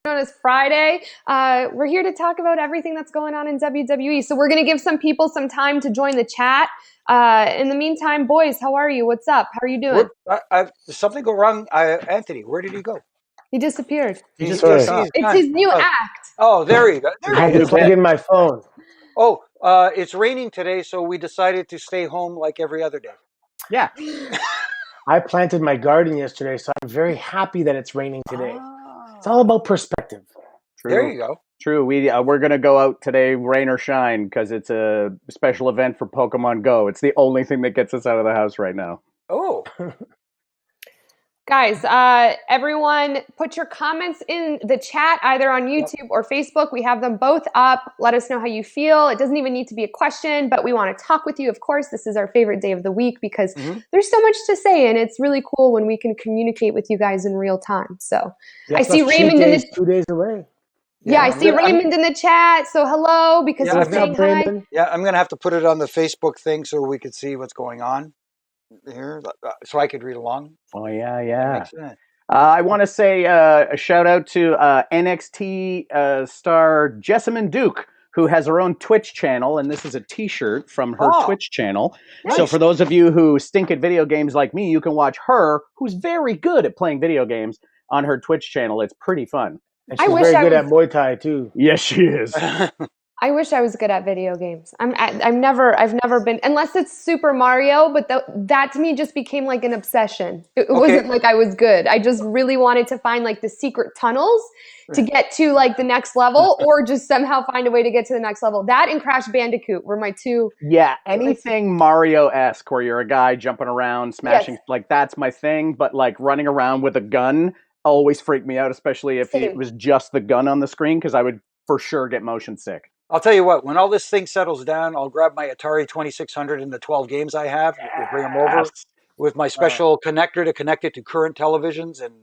known as Friday. We're here to talk about everything that's going on in WWE. So we're going to give some people some time to join the chat. In the meantime, boys, how are you? What's up? How are you doing? Did something go wrong? Anthony, where did he go? He disappeared. He just Yes, gone. It's his new act. Oh, there you go. There I he had to is. plug in my phone. Oh, it's raining today, so we decided to stay home like every other day. Yeah. I planted my garden yesterday, so I'm very happy that it's raining today. It's all about perspective. True. There you go. True. We're gonna go out today, rain or shine, because it's a special event for Pokemon Go. It's the only thing that gets us out of the house right now. Oh. Guys, everyone, put your comments in the chat, either on YouTube or Facebook. We have them both up. Let us know how you feel. It doesn't even need to be a question, but we want to talk with you. Of course, this is our favorite day of the week because there's so much to say, and it's really cool when we can communicate with you guys in real time. So I see Raymond in the 2 days away. I see Raymond in the chat. So hello, because he's saying hi. Yeah, I'm going to have to put it on the Facebook thing so we could see what's going on here, so I could read along. Oh, yeah. I want to say a shout out to NXT star Jessamine Duke, who has her own Twitch channel, and this is a t-shirt from her Twitch channel. Nice. So for those of you who stink at video games like me, you can watch her, who's very good at playing video games, on her Twitch channel. It's pretty fun. And she's very good at Muay Thai, too. Yes, she is. I wish I was good at video games. I've never been, unless it's Super Mario, but that to me just became like an obsession. It wasn't like I was good. I just really wanted to find like the secret tunnels to get to like the next level, or just somehow find a way to get to the next level. That and Crash Bandicoot were my two. Yeah, anything Mario-esque where you're a guy jumping around, smashing, like that's my thing. But like running around with a gun always freaked me out, especially if it was just the gun on the screen, because I would for sure get motion sick. I'll tell you what, when all this thing settles down, I'll grab my Atari 2600 and the 12 games I have. We'll bring them over with my special connector to connect it to current televisions. And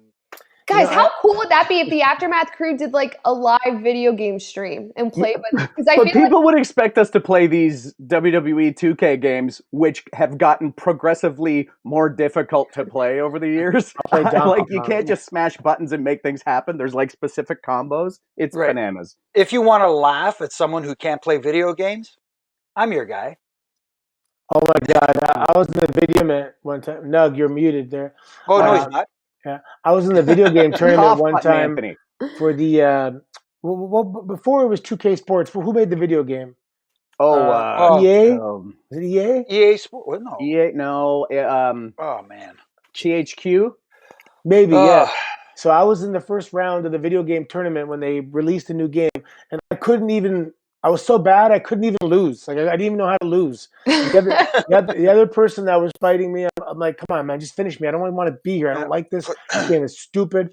guys, how cool would that be if the Aftermath crew did like a live video game stream and play? But people would expect us to play these WWE 2K games, which have gotten progressively more difficult to play over the years. Like you can't just smash buttons and make things happen. There's like specific combos. It's bananas. If you want to laugh at someone who can't play video games, I'm your guy. Oh my God, I was in the video man one time. Nug, you're muted there. Oh no, he's not. Yeah, I was in the video game tournament one time for the before it was 2K Sports. Who made the video game? EA. Is it EA? EA Sports? Well, no. EA. No. Oh man. THQ. Maybe yeah. So I was in the first round of the video game tournament when they released a new game, and I was so bad I couldn't even lose. Like I didn't even know how to lose. The other person that was fighting me, I'm like, come on, man, just finish me. I don't want to be here. I don't like this. This game is stupid.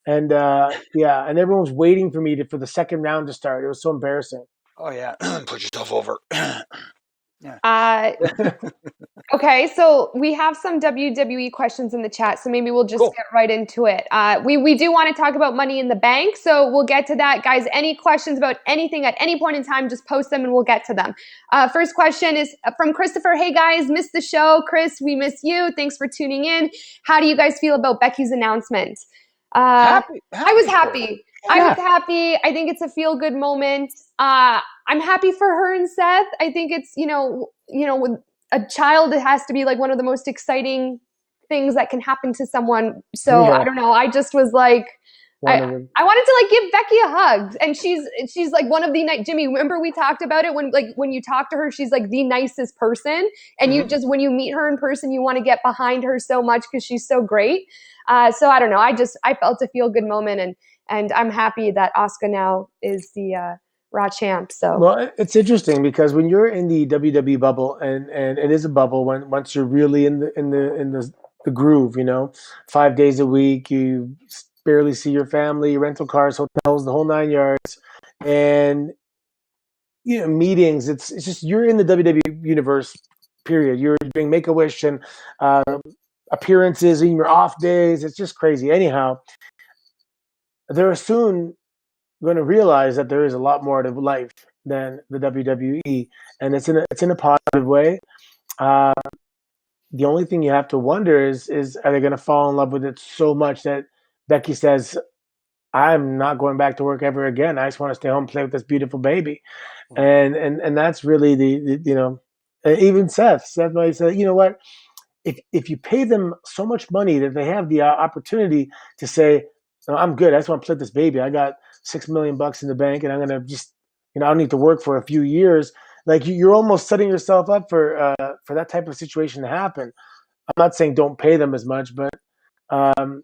And and everyone was waiting for me for the second round to start. It was so embarrassing. Oh yeah, put yourself over. Okay, so we have some WWE questions in the chat, so maybe we'll just get right into it. We do want to talk about Money in the Bank, so we'll get to that. Guys, any questions about anything at any point in time, just post them and we'll get to them. First question is from Christopher. Hey guys, missed the show. Chris, we miss you. Thanks for tuning in. How do you guys feel about Becky's announcement? I was happy. I was happy. I think it's a feel-good moment. I'm happy for her and Seth. I think it's, with a child, it has to be like one of the most exciting things that can happen to someone. So I don't know. I just was like, I wanted to like give Becky a hug, and she's like one of the Jimmy. Remember we talked about it when you talk to her, she's like the nicest person, and you just when you meet her in person, you want to get behind her so much because she's so great. So I don't know. I felt a feel good moment, and I'm happy that Asuka now is the Raw champ. So well, it's interesting because when you're in the WWE bubble, and it is a bubble once you're really in the groove, 5 days a week, you barely see your family, rental cars, hotels, the whole 9 yards, and meetings. It's just you're in the WWE universe. Period. You're doing Make-A-Wish and appearances in your off days. It's just crazy. Anyhow, they're soon going to realize that there is a lot more to life than the WWE, and it's in a positive way. The only thing you have to wonder is are they going to fall in love with it so much that Becky says, I'm not going back to work ever again. I just want to stay home and play with this beautiful baby. Mm-hmm. And that's really the you know, even Seth might say, you know what, if you pay them so much money that they have the opportunity to say, no, I'm good, I just want to play with this baby, I got $6 million in the bank, and I'm gonna just, you know, I don't need to work for a few years. Like you're almost setting yourself up for that type of situation to happen. I'm not saying don't pay them as much, but um,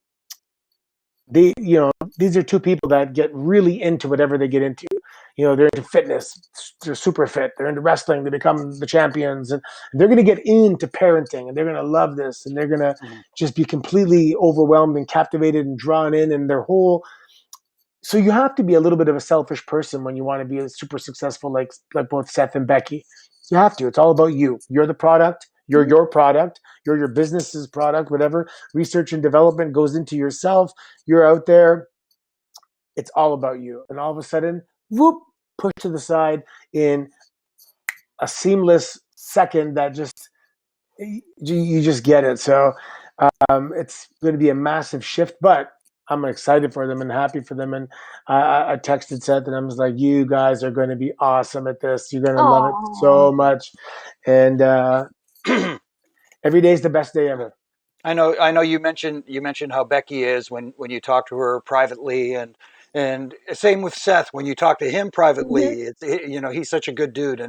you know, these are two people that get really into whatever they get into. You know, they're into fitness, they're super fit, they're into wrestling, they become the champions, and they're going to get into parenting, and they're going to love this, and they're going to Mm-hmm. just be completely overwhelmed and captivated and drawn in, and their whole. So you have to be a little bit of a selfish person when you want to be a super successful, like both Seth and Becky. You have to. It's all about you. You're the product. You're your product. You're your business's product. Whatever research and development goes into yourself, you're out there. It's all about you. And all of a sudden, whoop, push to the side in a seamless second that just you just get it. So it's going to be a massive shift, but I'm excited for them and happy for them. And I texted Seth and I was like, you guys are going to be awesome at this. You're going to love it Oh, so much. And every day is the best day ever. I know. You mentioned how Becky is when you talk to her privately, and same with Seth when you talk to him privately. You know, he's such a good dude,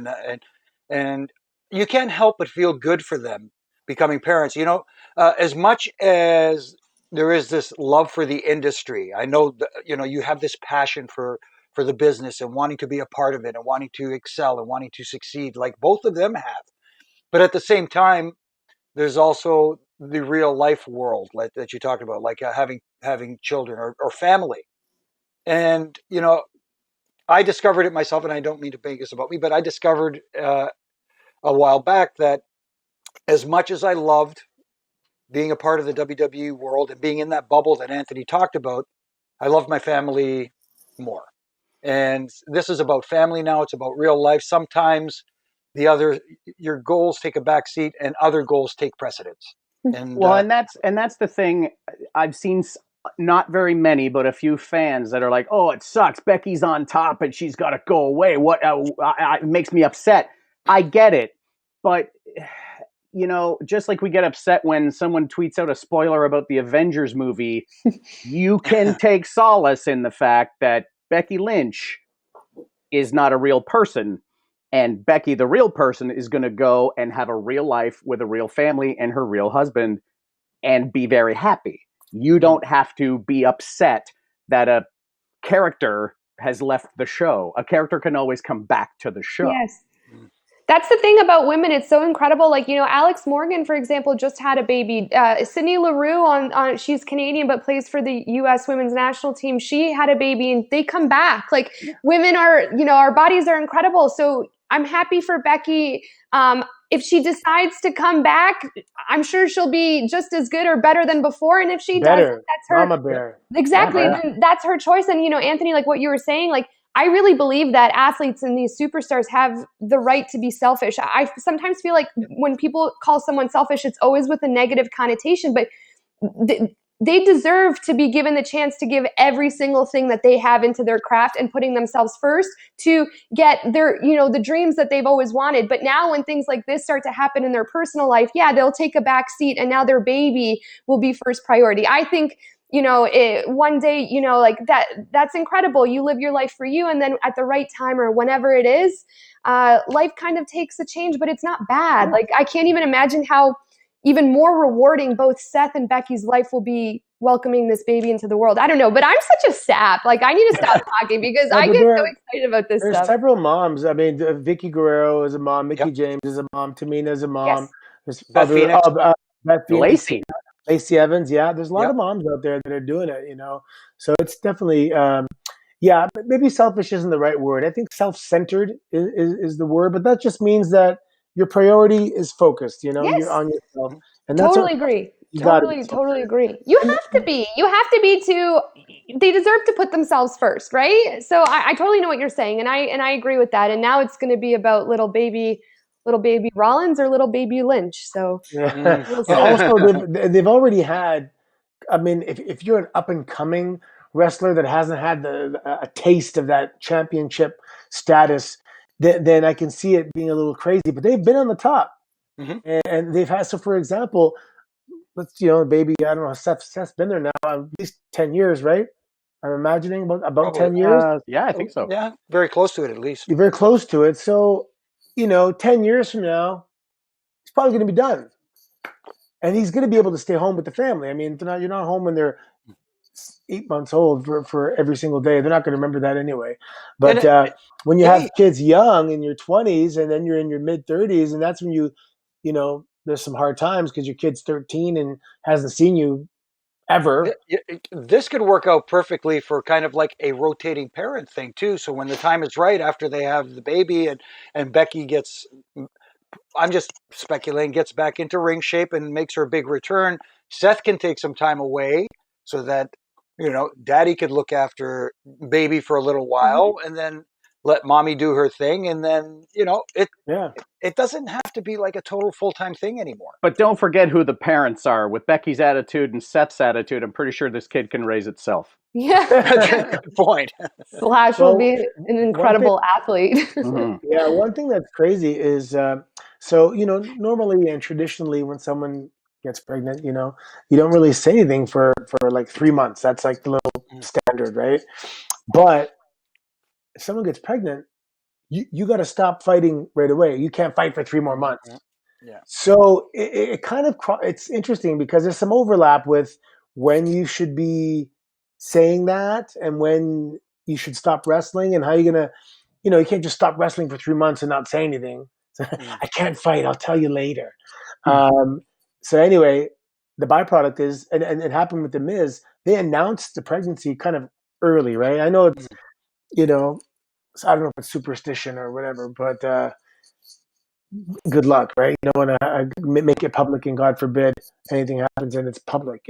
and you can't help but feel good for them becoming parents. You know, as much as there is this love for the industry, I know that, you know, you have this passion for the business and wanting to be a part of it and wanting to excel and wanting to succeed, like both of them have. But at the same time, there's also the real life world like that you talked about, like having children or family. And you know, I discovered it myself, and I don't mean to make this about me, but I discovered a while back that as much as I loved being a part of the WWE world and being in that bubble that Anthony talked about, I loved my family more. And this is about family now. It's about real life. Sometimes the other your goals take a back seat and other goals take precedence. And Well, and that's the thing. I've seen not very many, but a few fans that are like, "Oh, it sucks. Becky's on top, and she's got to go away. What it makes me upset." I get it, but you know, just like we get upset when someone tweets out a spoiler about the Avengers movie, you can take solace in the fact that Becky Lynch is not a real person. And Becky, the real person, is going to go and have a real life with a real family and her real husband and be very happy. You don't have to be upset that a character has left the show. A character can always come back to the show. yes. That's the thing about women. It's so incredible. Like, you know, Alex Morgan, for example, just had a baby. Sydney LaRue, she's Canadian but plays for the U.S. women's national team. She had a baby and they come back. Like, women are, you know, our bodies are incredible. So I'm happy for Becky. If she decides to come back, I'm sure she'll be just as good or better than before. And if she does, Better, that's her. Mama Bear. Exactly. Yeah. Then that's her choice. And, you know, Anthony, like what you were saying, like, I really believe that athletes and these superstars have the right to be selfish. I sometimes feel like when people call someone selfish, it's always with a negative connotation, but they deserve to be given the chance to give every single thing that they have into their craft and putting themselves first to get their, you know, the dreams that they've always wanted. But now when things like this start to happen in their personal life, yeah, they'll take a back seat and now their baby will be first priority. I think, you know, one day, you know, like that's incredible. You live your life for you. And then at the right time or whenever it is, life kind of takes a change, but it's not bad. Like, I can't even imagine how even more rewarding both Seth and Becky's life will be welcoming this baby into the world. I don't know, but I'm such a sap. Like, I need to stop talking because I get so excited about this There's stuff. several moms. I mean, Vicky Guerrero is a mom. Mickey Yep. James is a mom. Tamina is a mom. Yes. There's Beth Phoenix. Beth Phoenix. Lacey. Lacey Evans. Yeah, there's a lot Yep. of moms out there that are doing it, you know. So it's definitely, yeah, maybe selfish isn't the right word. I think self-centered is the word, but that just means that your priority is focused, you know, Yes. you're on yourself. And that's Totally agree. you gotta be Totally, selfish. totally agree. You have to be. You have to be to. They deserve to put themselves first, right? So I totally know what you're saying, and I agree with that. And now it's going to be about little baby Rollins or little baby Lynch. So Yeah. we'll And see. also they've already had, I mean, if you're an up and coming wrestler that hasn't had a taste of that championship status, then I can see it being a little crazy. But they've been on the top, and they've had. So, for example, baby, I don't know. Seth's been there now at least 10 years, right? I'm imagining about 10 years. Yeah, I think so. Yeah, very close to it at least. You're very close to it. So, 10 years from now, it's probably going to be done. And he's going to be able to stay home with the family. I mean, you're not home when they're 8 months old for every single day. They're not going to remember that anyway. But when you have kids young in your 20s and then you're in your mid 30s, and that's when there's some hard times because your kid's 13 and hasn't seen you ever. This could work out perfectly for kind of like a rotating parent thing too. So when the time is right after they have the baby and Becky gets, I'm just speculating, gets back into ring shape and makes her big return, Seth can take some time away so that, daddy could look after baby for a little while and then let mommy do her thing. And then, it doesn't have to be like a total full-time thing anymore. But don't forget who the parents are. With Becky's attitude and Seth's attitude, I'm pretty sure this kid can raise itself. Yeah. Good point. Slash will be an incredible athlete. Yeah, one thing that's crazy is, normally and traditionally when someone gets pregnant, you don't really say anything for like 3 months. That's like the little standard, right? But if someone gets pregnant, you got to stop fighting right away. You can't fight for 3 more months. Yeah. So it kind of, it's interesting because there's some overlap with when you should be saying that and when you should stop wrestling and how you're going to, you can't just stop wrestling for 3 months and not say anything. I can't fight. I'll tell you later. So anyway, the byproduct is, and it happened with The Miz, they announced the pregnancy kind of early, right? I know it's, I don't know if it's superstition or whatever, but good luck, right? You don't want to make it public, and God forbid anything happens and it's public,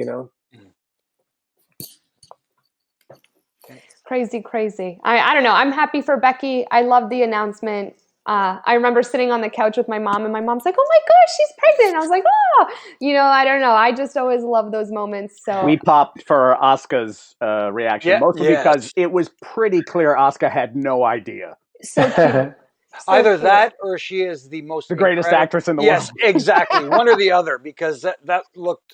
Crazy. I don't know. I'm happy for Becky. I love the announcement. I remember sitting on the couch with my mom, and my mom's like, "Oh my gosh, she's pregnant!" And I was like, "Oh, I don't know. I just always love those moments." So we popped for Asuka's reaction, mostly because it was pretty clear Asuka had no idea. So cute. Either that or she is the greatest actress in the world. Yes, exactly. One or the other, because that looked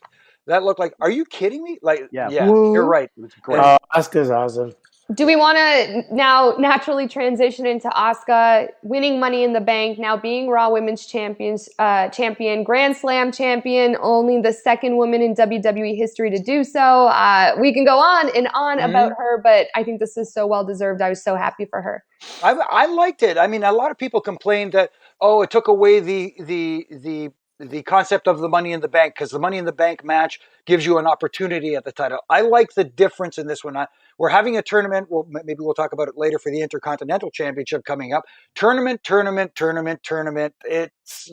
like, are you kidding me? Like, yeah, you're right. It's great. Asuka's awesome. Do we want to now naturally transition into Asuka winning Money in the Bank, now being Raw Women's champion, Grand Slam champion, only the second woman in WWE history to do so? We can go on and on about her, but I think this is so well deserved. I was so happy for her. I liked it. I mean, a lot of people complained that it took away the concept of the Money in the Bank, because the Money in the Bank match gives you an opportunity at the title. I like the difference in this one. We're having a tournament. Maybe we'll talk about it later for the Intercontinental Championship coming up. Tournament. It's,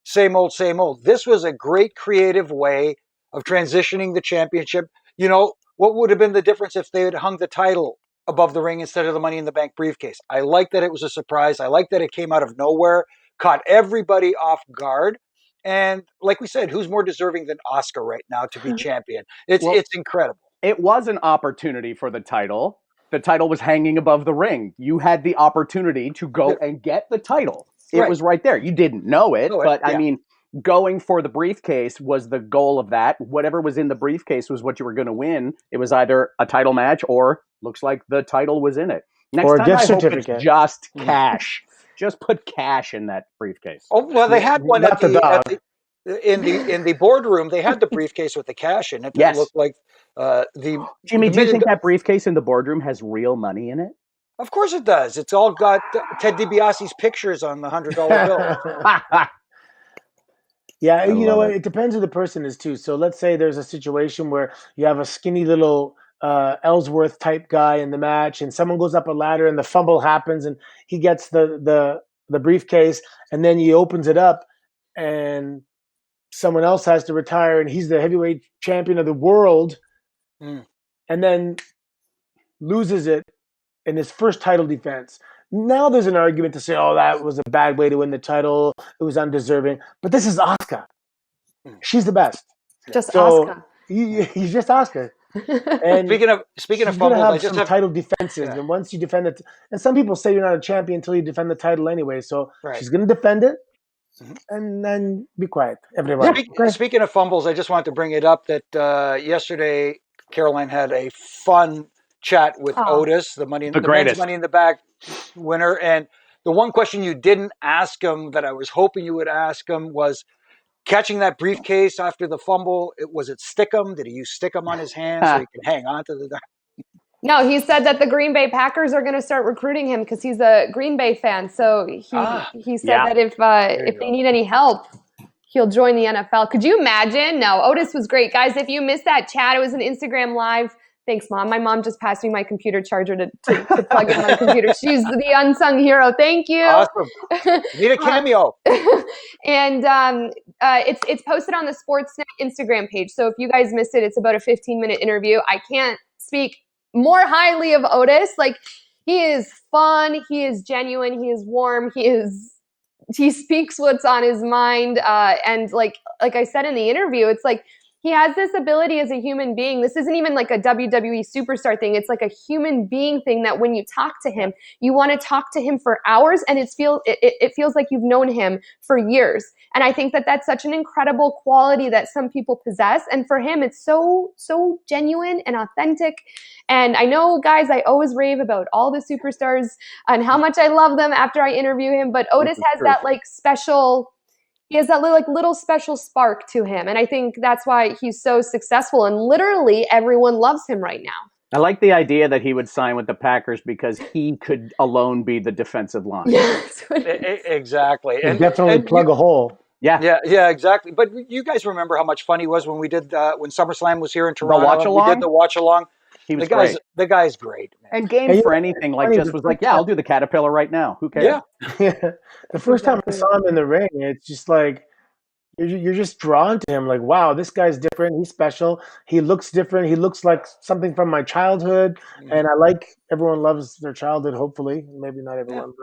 same old. This was a great creative way of transitioning the championship. What would have been the difference if they had hung the title above the ring instead of the Money in the Bank briefcase? I like that it was a surprise. I like that it came out of nowhere, caught everybody off guard. And like we said, who's more deserving than Asuka right now to be champion? It's incredible. It was an opportunity for the title. The title was hanging above the ring. You had the opportunity to go and get the title. It was right there. You didn't know it, but I mean, going for the briefcase was the goal of that. Whatever was in the briefcase was what you were going to win. It was either a title match or looks like the title was in it. Next or time, a gift I hope certificate. it's just cash. Just put cash in that briefcase. Oh well, they had one in the boardroom. They had the briefcase with the cash in it. That looked like the. Jimmy, do you think that briefcase in the boardroom has real money in it? Of course it does. It's all got Ted DiBiase's pictures on the $100 bill. Yeah, what? It depends who the person is too. So let's say there's a situation where you have a skinny little Ellsworth type guy in the match, and someone goes up a ladder, and the fumble happens, and he gets the briefcase, and then he opens it up, and someone else has to retire, and he's the heavyweight champion of the world, and then loses it in his first title defense. Now there's an argument to say, that was a bad way to win the title. It was undeserving. But this is Asuka. She's the best. Just Asuka. He's just Asuka. And speaking of she's gonna fumbles, I have just some have title defenses, and once you defend it, and some people say you're not a champion until you defend the title anyway. So right. she's gonna defend it, Mhm. and then be quiet, everyone. Okay. Speaking of fumbles, I just wanted to bring it up that yesterday Caroline had a fun chat with Oh. Otis, the men's Money in the Bank winner, and the one question you didn't ask him that I was hoping you would ask him was catching that briefcase after the fumble. Was it stickum? Did he use stickum on his hand so he could hang on to the? No, he said that the Green Bay Packers are going to start recruiting him because he's a Green Bay fan. So he said that if they need any help, he'll join the NFL. Could you imagine? No, Otis was great. Guys, if you missed that chat, it was an Instagram Live. Thanks, Mom. My mom just passed me my computer charger to plug in my computer. She's the unsung hero. Thank you. Awesome. Need a cameo. And it's posted on the Sportsnet Instagram page. So if you guys missed it, it's about a 15-minute interview. I can't speak more highly of Otis. Like, he is fun. He is genuine. He is warm. He speaks what's on his mind. And like I said in the interview, it's like he has this ability as a human being. This isn't even like a WWE superstar thing. It's like a human being thing that when you talk to him, you want to talk to him for hours, and it feels like you've known him for years. And I think that that's such an incredible quality that some people possess. And for him, it's so genuine and authentic. And I know, guys, I always rave about all the superstars and how much I love them after I interview him. But Otis has that like special. He has that little special spark to him. And I think that's why he's so successful. And literally everyone loves him right now. I like the idea that he would sign with the Packers because he could alone be the defensive line. Yes. Exactly. And definitely plug a hole. Yeah, exactly. But you guys remember how much fun he was when we did when SummerSlam was here in Toronto. The watch along. We did the watch along. He was great. The guy's great, man. And game for anything. Like just was like, yeah, I'll do the Caterpillar right now. Who cares? Yeah. The first time I saw him in the ring, it's just like you're just drawn to him. Like, wow, this guy's different. He's special. He looks different. He looks like something from my childhood. And I like everyone loves their childhood. Hopefully, maybe not everyone,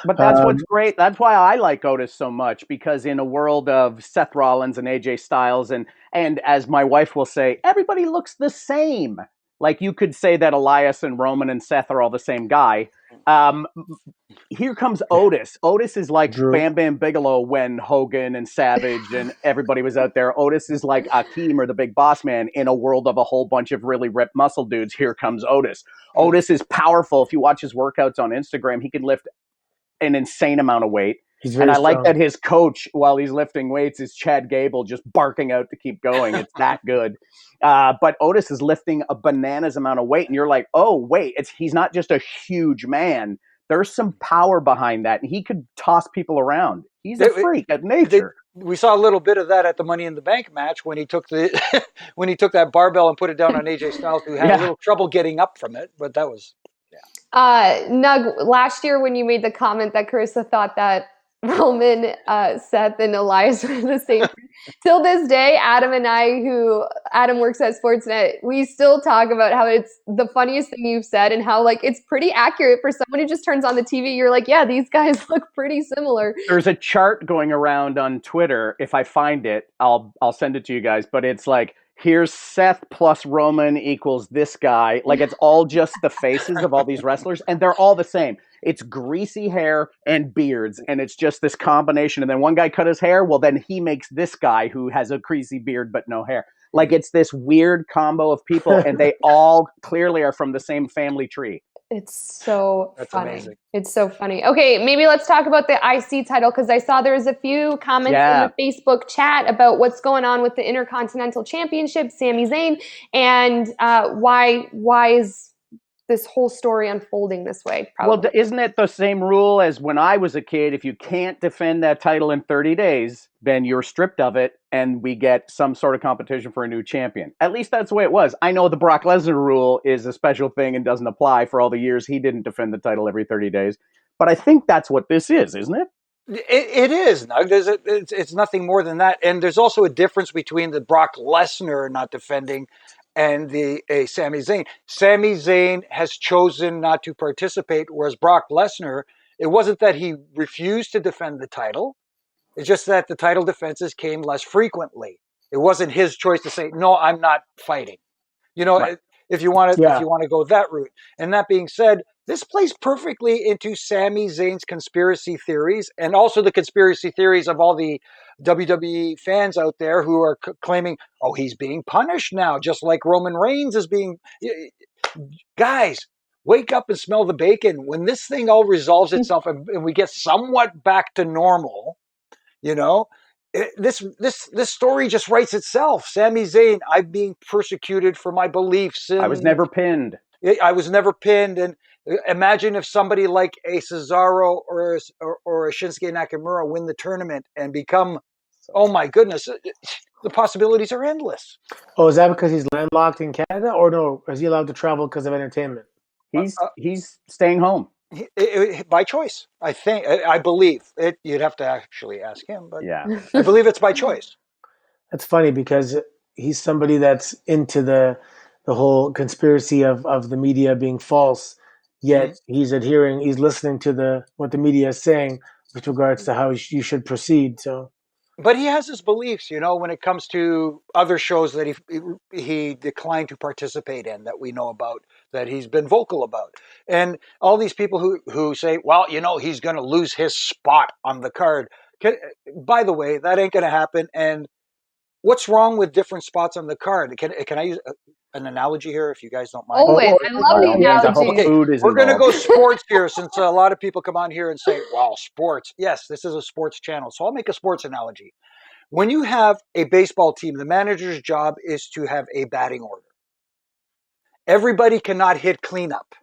but that's what's great. That's why I like Otis so much, because in a world of Seth Rollins and AJ Styles, and as my wife will say, everybody looks the same. Like, you could say that Elias and Roman and Seth are all the same guy. Here comes Otis. Otis is like Drew. Bam Bam Bigelow when Hogan and Savage and everybody was out there. Otis is like Akeem or the Big Boss Man in a world of a whole bunch of really ripped muscle dudes. Here comes Otis. Otis is powerful. If you watch his workouts on Instagram, he can lift an insane amount of weight. And I like that his coach, while he's lifting weights, is Chad Gable just barking out to keep going. It's that good. But Otis is lifting a bananas amount of weight, and you're like, oh, wait, he's not just a huge man. There's some power behind that, and he could toss people around. He's a freak of nature. We saw a little bit of that at the Money in the Bank match when he took when he took that barbell and put it down on AJ Styles, who had a little trouble getting up from it. But that was, Nug, last year when you made the comment that Carissa thought that Roman, Seth, and Elias were the same. Till this day, Adam and I, Adam works at Sportsnet, we still talk about how it's the funniest thing you've said and how like it's pretty accurate for someone who just turns on the TV. You're like, yeah, these guys look pretty similar. There's a chart going around on Twitter. If I find it, I'll send it to you guys. But it's like, here's Seth plus Roman equals this guy. Like, it's all just the faces of all these wrestlers, and they're all the same. It's greasy hair and beards, and it's just this combination. And then one guy cut his hair, well, then he makes this guy who has a greasy beard but no hair. Like, it's this weird combo of people, and they all clearly are from the same family tree. It's so funny. Amazing. It's so funny. Okay, maybe let's talk about the IC title, because I saw there was a few comments in the Facebook chat about what's going on with the Intercontinental Championship, Sami Zayn, and why is this whole story unfolding this way? Probably. Well, isn't it the same rule as when I was a kid? If you can't defend that title in 30 days, then you're stripped of it, and we get some sort of competition for a new champion. At least that's the way it was. I know the Brock Lesnar rule is a special thing and doesn't apply for all the years he didn't defend the title every 30 days. But I think that's what this is, isn't it? It is, Nug. It's nothing more than that. And there's also a difference between the Brock Lesnar not defending and the Sami Zayn. Sami Zayn has chosen not to participate, whereas Brock Lesnar, it wasn't that he refused to defend the title. It's just that the title defenses came less frequently. It wasn't his choice to say, no, I'm not fighting. You know, Right. if you want Yeah. to go that route. And that being said, this plays perfectly into Sami Zayn's conspiracy theories, and also the conspiracy theories of all the WWE fans out there who are claiming, oh, he's being punished now, just like Roman Reigns is being. Guys, wake up and smell the bacon. When this thing all resolves itself and we get somewhat back to normal, you know, this story just writes itself. Sami Zayn, I'm being persecuted for my beliefs. I was never pinned. I was never pinned. And imagine if somebody like a Cesaro or a Shinsuke Nakamura win the tournament and become, oh my goodness, the possibilities are endless. Oh, is that because he's landlocked in Canada, or no? Is he allowed to travel because of entertainment? He's staying home By choice, I think. I believe it. You'd have to actually ask him, but yeah. I believe it's by choice. That's funny because he's somebody that's into the whole conspiracy of the media being false, yet he's listening to what the media is saying with regards to how you should proceed. So, But he has his beliefs, when it comes to other shows that he declined to participate in that we know about, that he's been vocal about. And all these people who say, well, he's going to lose his spot on the card. By the way, that ain't going to happen. And what's wrong with different spots on the card? Can I use an analogy here, if you guys don't mind? Always. I love the analogies. Okay, we're going to go sports here, since a lot of people come on here and say, well, sports. Yes, this is a sports channel. So I'll make a sports analogy. When you have a baseball team, the manager's job is to have a batting order. Everybody cannot hit cleanup.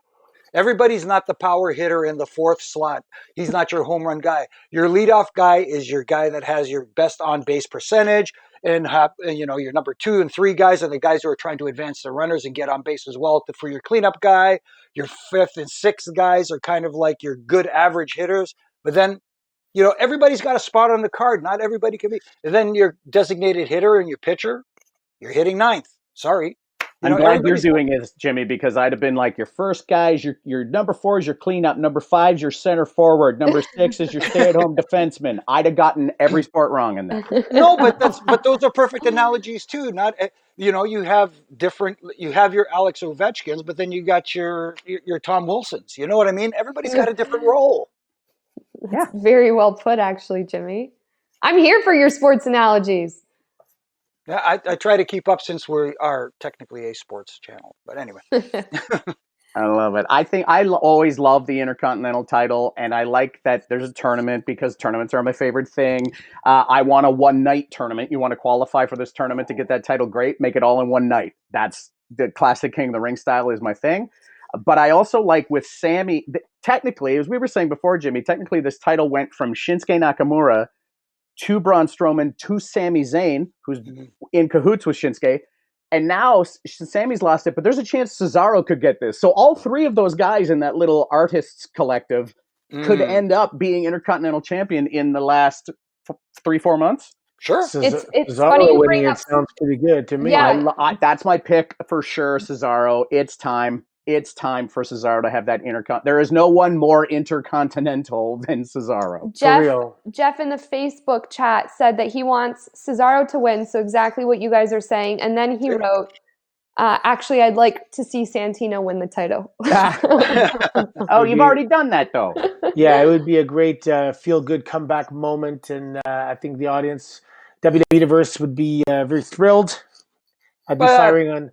Everybody's not the power hitter in the fourth slot. He's not your home run guy. Your leadoff guy is your guy that has your best on base percentage, and your number 2 and 3 guys are the guys who are trying to advance the runners and get on base as well for your cleanup guy. Your 5th and 6th guys are kind of like your good average hitters. But then, everybody's got a spot on the card. Not everybody can be. And then your designated hitter and your pitcher, you're hitting 9th. Sorry. I'm glad you're doing it, Jimmy, because I'd have been like, your first guys, your number 4 is your cleanup, number 5 is your center forward, number 6 is your stay-at-home defenseman. I'd have gotten every sport wrong in that. No, but those are perfect analogies too. Not you have your Alex Ovechkins, but then you got your Tom Wilsons. You know what I mean? Everybody's got a different role. That's very well put, actually, Jimmy. I'm here for your sports analogies. Yeah, I try to keep up since we are technically a sports channel. But anyway. I love it. I think I always love the Intercontinental title, and I like that there's a tournament because tournaments are my favorite thing. I want a one-night tournament. You want to qualify for this tournament to get that title, great. Make it all in one night. That's the classic King of the Ring style is my thing. But I also like with Sami, technically, as we were saying before, Jimmy, technically this title went from Shinsuke Nakamura to Braun Strowman to Sami Zayn, who's in cahoots with Shinsuke. And now Sami's lost it, but there's a chance Cesaro could get this. So all 3 of those guys in that little artists collective could end up being Intercontinental Champion in the last 3-4 months. Sure. It's funny you bring up. Sounds pretty good to me. Yeah. That's my pick for sure, Cesaro. It's time. It's time for Cesaro to have that There is no one more intercontinental than Cesaro. Jeff in the Facebook chat said that he wants Cesaro to win, so exactly what you guys are saying. And then he wrote, actually, I'd like to see Santino win the title. Oh, you've already done that, though. Yeah, it would be a great feel-good comeback moment, and I think the audience, WWE Universe, would be very thrilled. I'd be firing on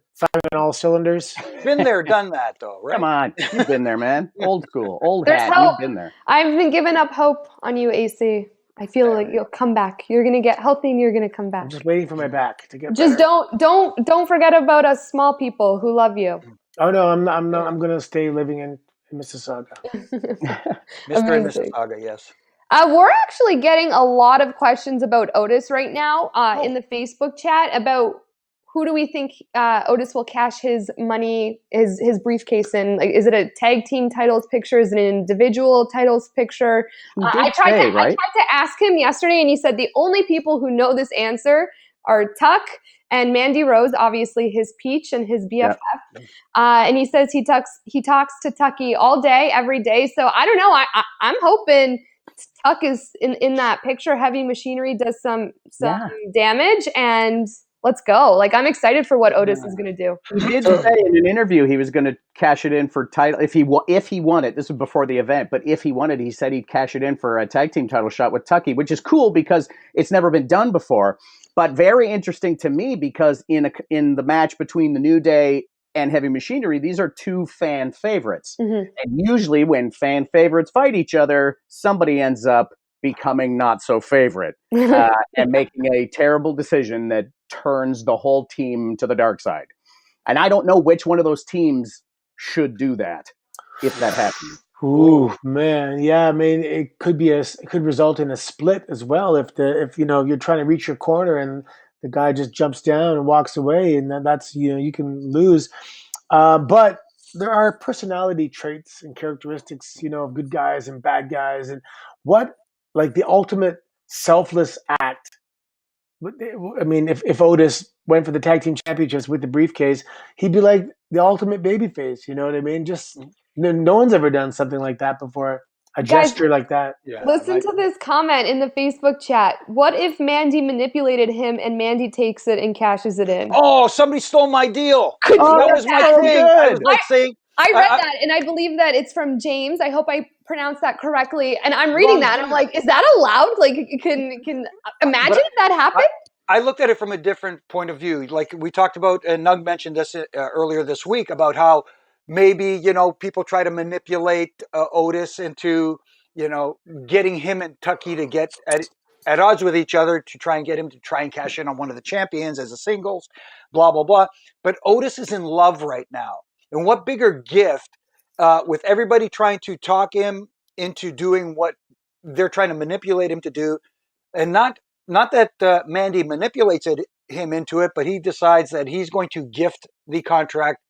all cylinders. Been there, done that, though, right? Come on, you've been there, man. Old school, old hat. You've been there. I've been giving up hope on you, AC. I feel like you'll come back. You're gonna get healthy, and you're gonna come back. I'm just waiting for my back to get just better. Don't forget about us small people who love you. Oh no, I'm not. I'm gonna stay living in Mississauga. Mr. and Mississauga, yes. We're actually getting a lot of questions about Otis right now in the Facebook chat about who do we think Otis will cash his money, his briefcase in? Like, is it a tag team titles picture? Is it an individual titles picture? I tried to ask him yesterday, and he said the only people who know this answer are Tuck and Mandy Rose, obviously his peach and his BFF. Yep. And he says he talks to Tucky all day, every day. So I don't know. I'm hoping Tuck is in that picture. Heavy Machinery does some damage, and let's go. Like, I'm excited for what Otis is going to do. He did say in an interview he was going to cash it in for title if he won it. This was before the event, but if he won it, he said he'd cash it in for a tag team title shot with Tucky, which is cool because it's never been done before. But very interesting to me because in the match between the New Day and Heavy Machinery, these are two fan favorites. And usually when fan favorites fight each other, somebody ends up becoming not so favorite and making a terrible decision that turns the whole team to the dark side. And I don't know which one of those teams should do that if that happens. Ooh, man, yeah. I mean, it could result in a split as well if you're trying to reach your corner and the guy just jumps down and walks away, and that's you can lose. But there are personality traits and characteristics, of good guys and bad guys, and what like the ultimate selfless act. I mean, if Otis went for the tag team championships with the briefcase, he'd be like the ultimate babyface. You know what I mean? Just no one's ever done something like that before. A gesture like that. Yeah, listen to this comment in the Facebook chat. What if Mandy manipulated him and Mandy takes it and cashes it in? Oh, somebody stole my deal. Could you That get was my that? thing. I was like saying. I read that, and I believe that it's from James. I hope I pronounced that correctly. And I'm reading that, and I'm like, is that allowed? Like, can imagine if that happened? I looked at it from a different point of view. Like we talked about, and Nug mentioned this earlier this week about how maybe, people try to manipulate Otis into, getting him and Tucky to get at odds with each other to try and get him to try and cash in on one of the champions as a singles, blah, blah, blah. But Otis is in love right now. And what bigger gift with everybody trying to talk him into doing what they're trying to manipulate him to do, and not that Mandy manipulates him into it, but he decides that he's going to gift the contract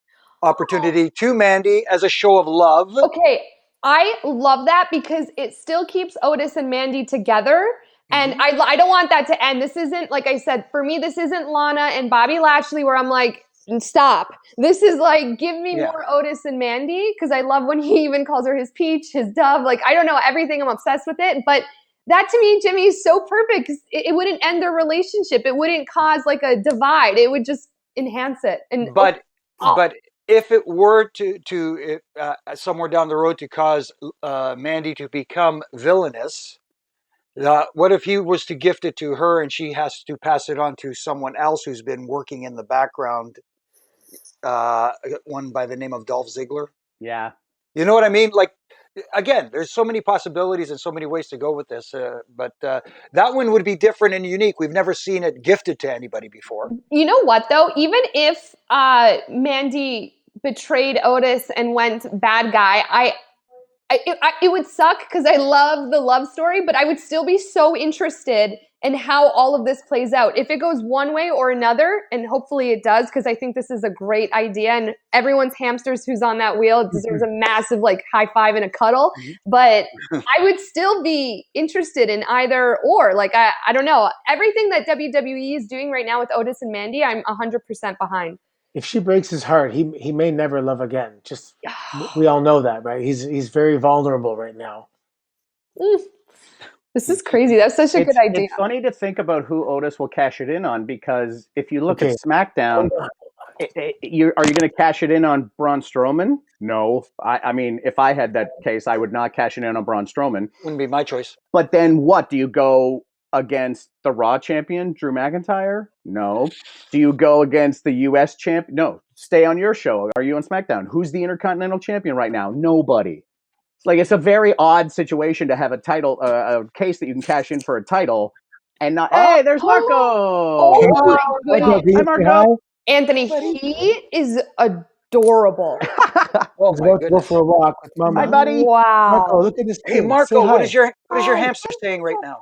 opportunity to Mandy as a show of love. Okay, I love that because it still keeps Otis and Mandy together. And I don't want that to end. This isn't, like I said, for me, this isn't Lana and Bobby Lashley where I'm like, stop. This is like, give me more Otis and Mandy, because I love when he even calls her his peach, his dove. Like, I don't know, everything. I'm obsessed with it. But that to me, Jimmy, is so perfect. It wouldn't end their relationship. It wouldn't cause like a divide. It would just enhance it. And but if it were to somewhere down the road to cause Mandy to become villainous, what if he was to gift it to her and she has to pass it on to someone else who's been working in the background, one by the name of Dolph Ziggler? Yeah. You know what I mean? Like, again, there's so many possibilities and so many ways to go with this. But that one would be different and unique. We've never seen it gifted to anybody before. You know what, though? Even if Mandy betrayed Otis and went bad guy, it would suck because I love the love story, but I would still be so interested in how all of this plays out. If it goes one way or another, and hopefully it does, because I think this is a great idea, and everyone's hamsters who's on that wheel deserves a massive high five and a cuddle. But I would still be interested in either or. Like, I don't know. Everything that WWE is doing right now with Otis and Mandy, I'm 100% behind. If she breaks his heart, he may never love again. Just we all know that, right? He's very vulnerable right now. This is crazy. That's such a good idea. It's funny to think about who Otis will cash it in on, because if you look at SmackDown, are you going to cash it in on Braun Strowman? No. I mean, if I had that case, I would not cash it in on Braun Strowman. Wouldn't be my choice. But then what? Do you go against the Raw champion, Drew McIntyre? No. Do you go against the U.S. champion? No. Stay on your show. Are you on SmackDown? Who's the Intercontinental Champion right now? Nobody. It's a very odd situation to have a title, a case that you can cash in for a title, and not. Hey, there's Marco. Hi, Marco. Anthony, he is adorable. Go for a walk with Mama. Hi, buddy. Wow. Marco, look at this. Hey, Marco, what is your hamster saying right now?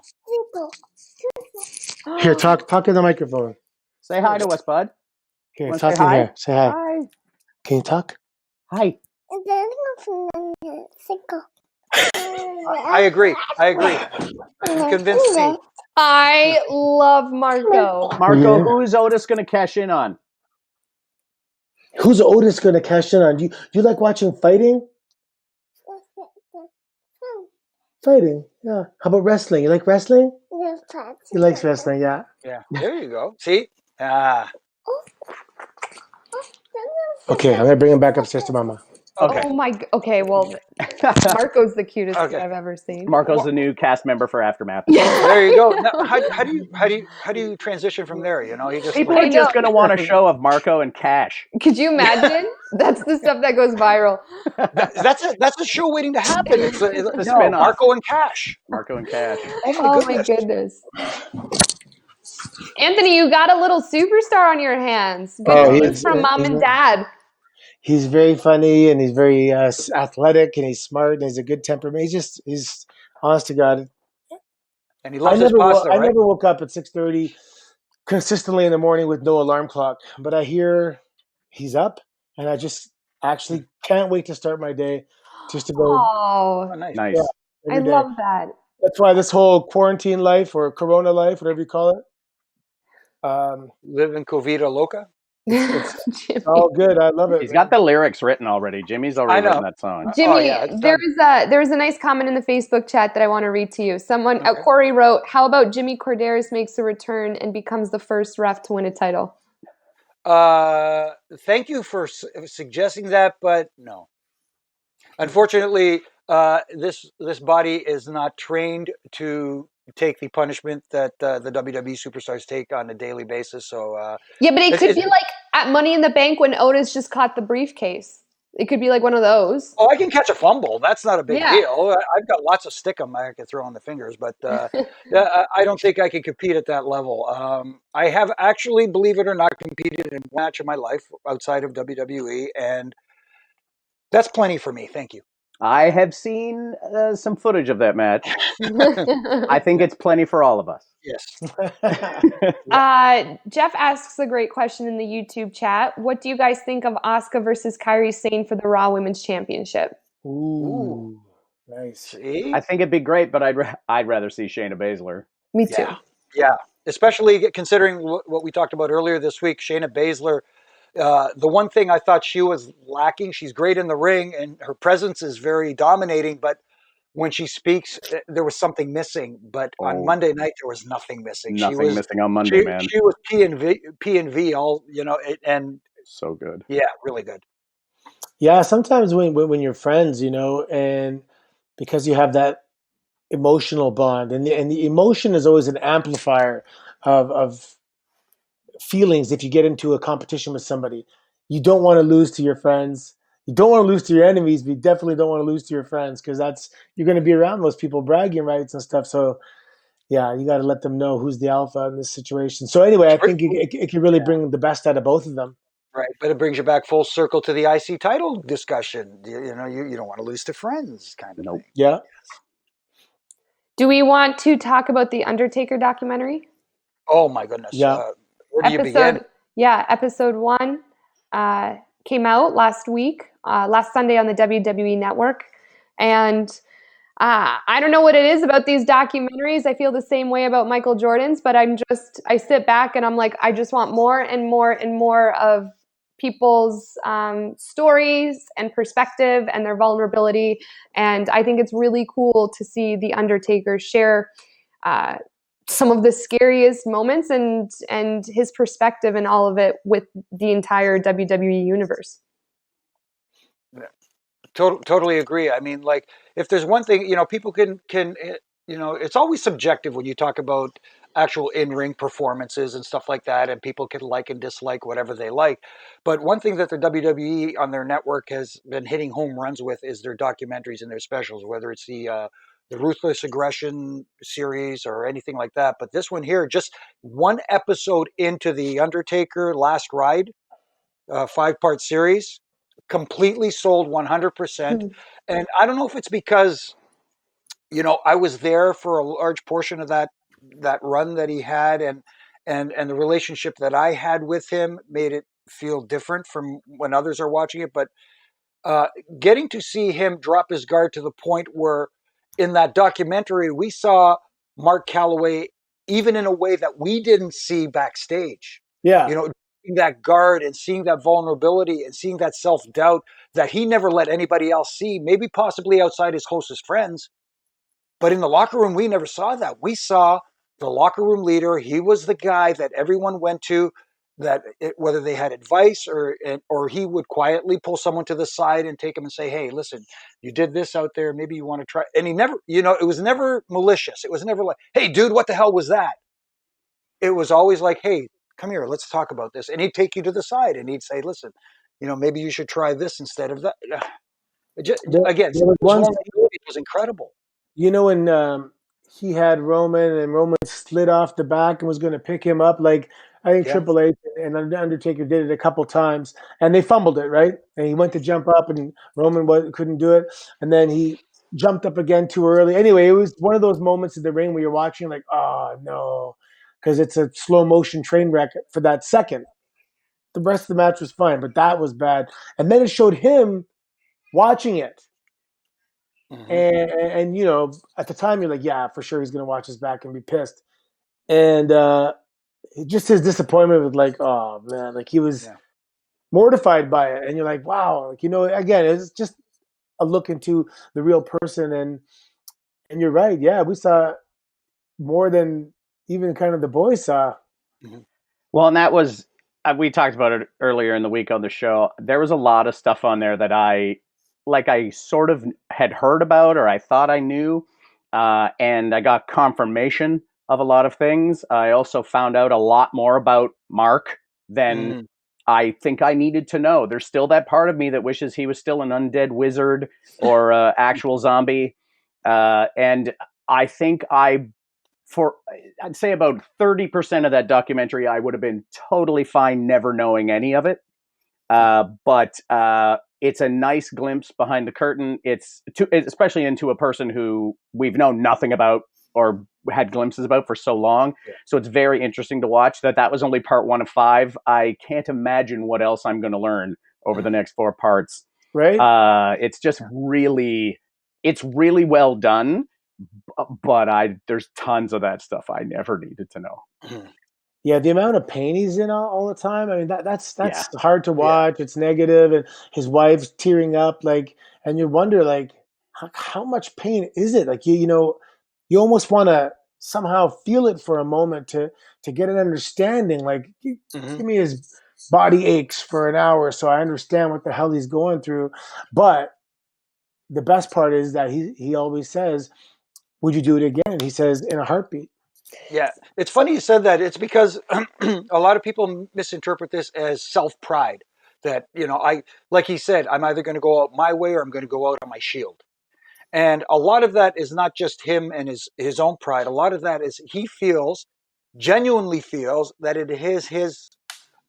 Here, talk in the microphone. Say hi to us, bud. Here, talk in here. Say hi. Hi. Can you talk? Hi. I agree. You convinced me. I love Marco. Marco, who's Otis going to cash in on? Who's Otis going to cash in on? Do you like watching fighting? Fighting, yeah. How about wrestling? You like wrestling? He likes wrestling, yeah. Yeah, there you go. See? Ah. Okay, I'm gonna bring him back upstairs to Mama. Okay. Oh my. Okay, well, Marco's the cutest kid Okay. I've ever seen. Marco's the new cast member for Aftermath. There you go. Now, how do you transition from there? You know, he just People I are know. just going to want a show of Marco and Cash. Could you imagine? That's the stuff that goes viral. that's a show waiting to happen. It's The spin-off. Marco and Cash. Marco and Cash. Oh my Oh goodness. my goodness. Anthony, you got a little superstar on your hands. Good news from mom and dad. He's very funny and he's very athletic and he's smart and he's a good temperament. He's honest to God. And he loves his pasta, I right? never woke up at 6:30 consistently in the morning with no alarm clock, but I hear he's up, and I just actually can't wait to start my day, just to go. Oh, Oh, nice. Nice. Yeah, I every day. love that. That's why this whole quarantine life or Corona life, whatever you call it, Live in Covita Loca. it's Jimmy, all good. I love it. He's got the lyrics written already. Jimmy's I already know. written that song. Jimmy, yeah, it's done. there's a nice comment in the Facebook chat that I want to read to you. Someone, Okay. Corey wrote, "How about Jimmy Corderas makes a return and becomes the first ref to win a title?" Thank you for suggesting that, but no. Unfortunately, this body is not trained to take the punishment that the WWE superstars take on a daily basis. So Yeah, but it could be like at Money in the Bank when Otis just caught the briefcase. It could be like one of those. Oh, I can catch a fumble. That's not a big Yeah. deal. I've got lots of stickum I can throw on the fingers, but yeah, I don't think I can compete at that level. I have actually, believe it or not, competed in one match of my life outside of WWE, and that's plenty for me. Thank you. I have seen some footage of that match. I think it's plenty for all of us. Yes. Jeff asks a great question in the YouTube chat. What do you guys think of Asuka versus Kairi Sane for the Raw Women's Championship? Ooh, nice. See? I think it'd be great, but I'd rather see Shayna Baszler. Me too. Yeah. Especially considering what we talked about earlier this week, Shayna Baszler. The one thing I thought she was lacking, she's great in the ring and her presence is very dominating, but when she speaks, there was something missing. But on Monday night, there was nothing missing. Nothing missing on Monday, man. She was P and V all, and so good. Yeah, really good. Yeah, sometimes when you're friends, and because you have that emotional bond, and the emotion is always an amplifier of feelings. If you get into a competition with somebody, you don't want to lose to your friends. You don't want to lose to your enemies, but you definitely don't want to lose to your friends because you're going to be around those people bragging rights and stuff. So yeah, you got to let them know who's the alpha in this situation. So anyway, I think it can really bring the best out of both of them. Right, but it brings you back full circle to the IC title discussion. You don't want to lose to friends, kind of thing. Yeah. Do we want to talk about the Undertaker documentary? Oh my goodness! Yeah. Where do you begin? Yeah, episode 1 came out last week, last Sunday on the WWE Network, and I don't know what it is about these documentaries. I feel the same way about Michael Jordan's, but I sit back and I'm like, I just want more and more and more of people's stories and perspective and their vulnerability. And I think it's really cool to see The Undertaker share some of the scariest moments and his perspective and all of it with the entire WWE universe. Totally agree. I mean, like, if there's one thing, people can, it's always subjective when you talk about actual in-ring performances and stuff like that, and people can like and dislike whatever they like. But one thing that the WWE on their network has been hitting home runs with is their documentaries and their specials, whether it's the Ruthless Aggression series or anything like that. But this one here, just one episode into the Undertaker Last Ride, 5-part series, completely sold 100%. And I don't know if it's because, I was there for a large portion of that run that he had, and the relationship that I had with him made it feel different from when others are watching it. But getting to see him drop his guard to the point where in that documentary, we saw Mark Calloway even in a way that we didn't see backstage. Yeah. Seeing that guard and seeing that vulnerability and seeing that self-doubt that he never let anybody else see, maybe possibly outside his closest friends. But in the locker room, we never saw that. We saw the locker room leader. He was the guy that everyone went to whether they had advice or he would quietly pull someone to the side and take him and say, "Hey, listen, you did this out there. Maybe you want to try." And he never, it was never malicious. It was never like, "Hey, dude, what the hell was that?" It was always like, "Hey, come here, let's talk about this." And he'd take you to the side and he'd say, "Listen, maybe you should try this instead of that." Again, there was his one, vulnerability was incredible. when he had Roman and Roman slid off the back and was going to pick him up, like I think Yeah. Triple H and Undertaker did it a couple times, and they fumbled it, right? And he went to jump up, and Roman couldn't do it, and then he jumped up again too early. Anyway, it was one of those moments in the ring where you're watching like, oh no, because it's a slow motion train wreck for that second. The rest of the match was fine, but that was bad. And then it showed him watching it. Mm-hmm. And at the time you're like, yeah, for sure he's gonna watch his back and be pissed. And just his disappointment was like, oh man, like he was mortified by it. And you're like, wow, like again, it's just a look into the real person. And you're right, yeah, we saw more than even kind of the boys saw. Mm-hmm. Well, and that was we talked about it earlier in the week on the show. There was a lot of stuff on there that I sort of had heard about or I thought I knew, and I got confirmation of a lot of things. I also found out a lot more about Mark than I think I needed to know. There's still that part of me that wishes he was still an undead wizard or actual zombie, and I think I'd say about 30% of that documentary, I would have been totally fine never knowing any of it. But it's a nice glimpse behind the curtain. It's especially into a person who we've known nothing about or had glimpses about for so long. Yeah. So it's very interesting to watch. That was only part 1 of 5. I can't imagine what else I'm going to learn over the next 4 parts. Right. It's just it's really well done. But there's tons of that stuff I never needed to know. Yeah, the amount of pain he's in all the time. I mean, that's hard to watch. Yeah. It's negative, and his wife's tearing up, like, and you wonder, like, how much pain is it? Like, you almost want to somehow feel it for a moment to get an understanding. Like, give me his body aches for an hour so I understand what the hell he's going through. But the best part is that he always says, "Would you do it again?" He says, "In a heartbeat." Yeah, it's funny you said that. It's because a lot of people misinterpret this as self-pride. That, like he said, I'm either going to go out my way or I'm going to go out on my shield. And a lot of that is not just him and his own pride. A lot of that is he genuinely feels that it is his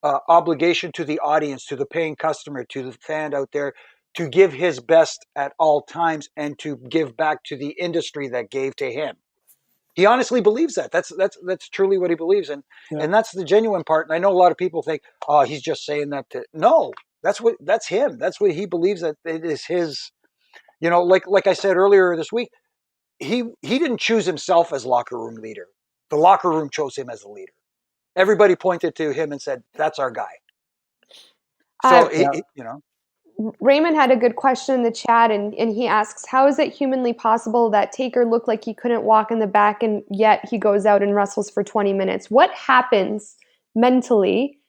obligation to the audience, to the paying customer, to the fan out there, to give his best at all times and to give back to the industry that gave to him. He honestly believes that. That's truly what he believes, and that's the genuine part. And I know a lot of people think, "Oh, he's just saying that." No, that's him. That's what he believes, that it is his. Like I said earlier this week, he didn't choose himself as locker room leader. The locker room chose him as the leader. Everybody pointed to him and said, "That's our guy." So Raymond had a good question in the chat, and he asks, how is it humanly possible that Taker looked like he couldn't walk in the back and yet he goes out and wrestles for 20 minutes? What happens mentally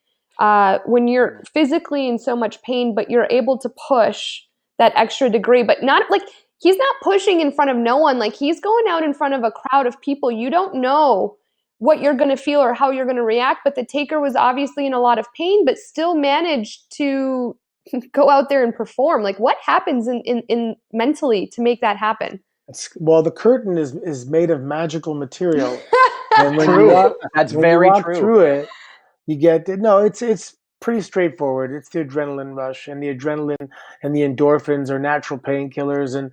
when you're physically in so much pain, but you're able to push that extra degree, but not like he's not pushing in front of no one. Like he's going out in front of a crowd of people. You don't know what you're going to feel or how you're going to react, but the Taker was obviously in a lot of pain, but still managed to go out there and perform. Like what happens in mentally to make that happen? Well, the curtain is made of magical material. And when you walk, that's very true. Through it, you get it's pretty straightforward. It's the adrenaline rush, and the adrenaline and the endorphins are natural painkillers. And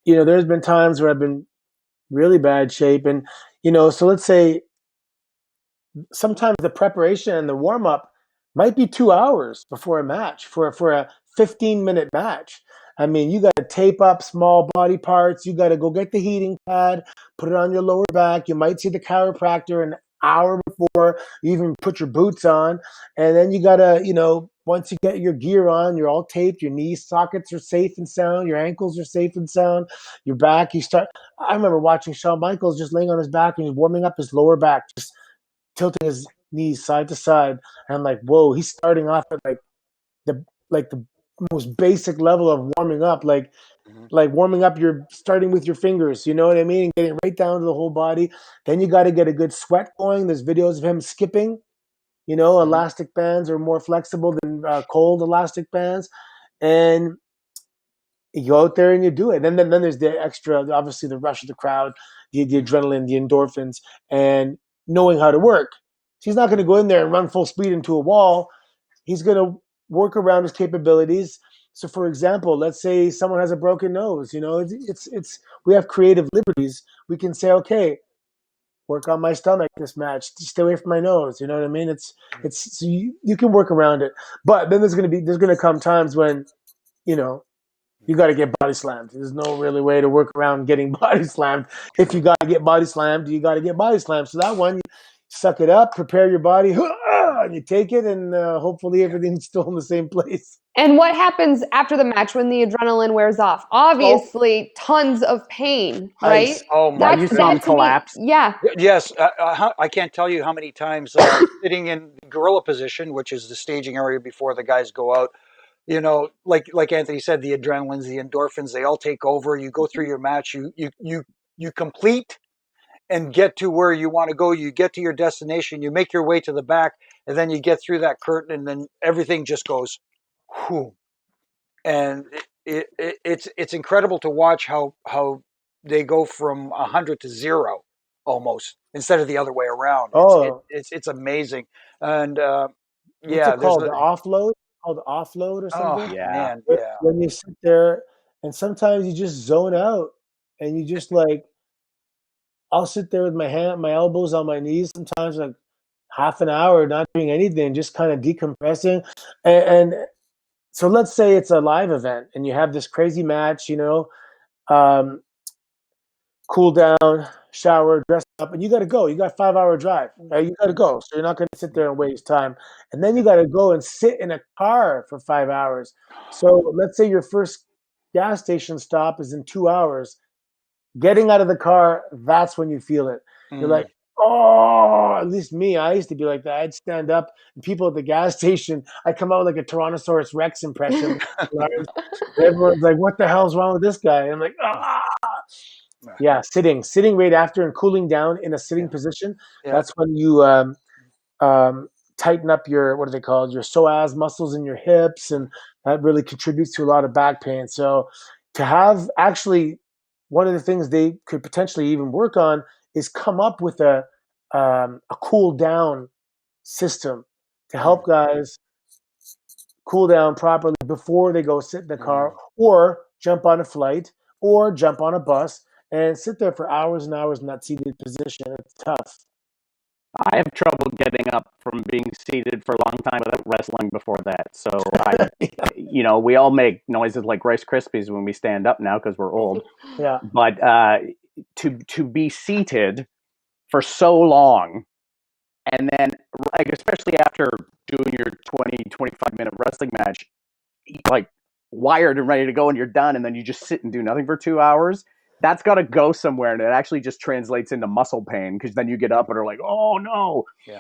there's been times where I've been really bad shape, and so let's say sometimes the preparation and the warm up might be 2 hours before a match for a 15-minute match. I mean, you got to tape up small body parts. You got to go get the heating pad, put it on your lower back. You might see the chiropractor an hour before you even put your boots on. And then you got to, once you get your gear on, you're all taped. Your knee sockets are safe and sound. Your ankles are safe and sound. Your back, I remember watching Shawn Michaels just laying on his back and he's warming up his lower back, just tilting his knees side to side. And I'm like, whoa, he's starting off at the most basic level of warming up, like warming up, you're starting with your fingers, you know what I mean? And getting right down to the whole body. Then you got to get a good sweat going. There's videos of him skipping. Elastic bands are more flexible than cold elastic bands. And you go out there and you do it. And then there's the extra, obviously the rush of the crowd, the adrenaline, the endorphins, and knowing how to work. So he's not going to go in there and run full speed into a wall. He's going to work around his capabilities. So, for example, let's say someone has a broken nose. It's we have creative liberties. We can say, okay, work on my stomach this match. Stay away from my nose. You know what I mean? It's so you can work around it. But then there's going to come times when you got to get body slammed. There's no really way to work around getting body slammed. If you got to get body slammed, you got to get body slammed. So that one, you suck it up, prepare your body, and you take it, and hopefully everything's still in the same place. And what happens after the match when the adrenaline wears off? Obviously, tons of pain, right? You saw him collapse. Yeah. Yes, I can't tell you how many times sitting in gorilla position, which is the staging area before the guys go out. Like Anthony said, the adrenalines, the endorphins, they all take over. You go through your match, you complete and get to where you want to go. You get to your destination, you make your way to the back, and then you get through that curtain, and then everything just goes, whew. And it's incredible to watch how they go from 100 to 0 almost instead of the other way around. It's amazing. And what's it called? The offload? Called offload or something? Oh, man, When you sit there and sometimes you just zone out and you just I'll sit there with my elbows on my knees sometimes like half an hour not doing anything, just kind of decompressing. And so let's say it's a live event and you have this crazy match, um, cool down, shower, dress up, and you got to go. You got a 5-hour drive, right? You got to go. So you're not going to sit there and waste time. And then you got to go and sit in a car for 5 hours. So let's say your first gas station stop is in 2 hours. Getting out of the car, that's when you feel it. You're like, oh, at least me, I used to be like that. I'd stand up and people at the gas station, I'd come out like a Tyrannosaurus Rex impression. Everyone's like, what the hell's wrong with this guy? And I'm like, ah. Yeah, sitting right after and cooling down in a sitting position. That's when you tighten up your, what are they called? Your psoas muscles in your hips, and that really contributes to a lot of back pain. So to have actually one of the things they could potentially even work on is come up with a cool down system to help guys cool down properly before they go sit in the car or jump on a flight or jump on a bus and sit there for hours and hours in that seated position. It's tough. I have trouble getting up from being seated for a long time without wrestling before that. So, we all make noises like Rice Krispies when we stand up now because we're old. Yeah. But to be seated for so long, and then, especially after doing your 20, 25-minute wrestling match, wired and ready to go and you're done, and then you just sit and do nothing for 2 hours, that's got to go somewhere, and it actually just translates into muscle pain because then you get up and are like, oh no. Yeah.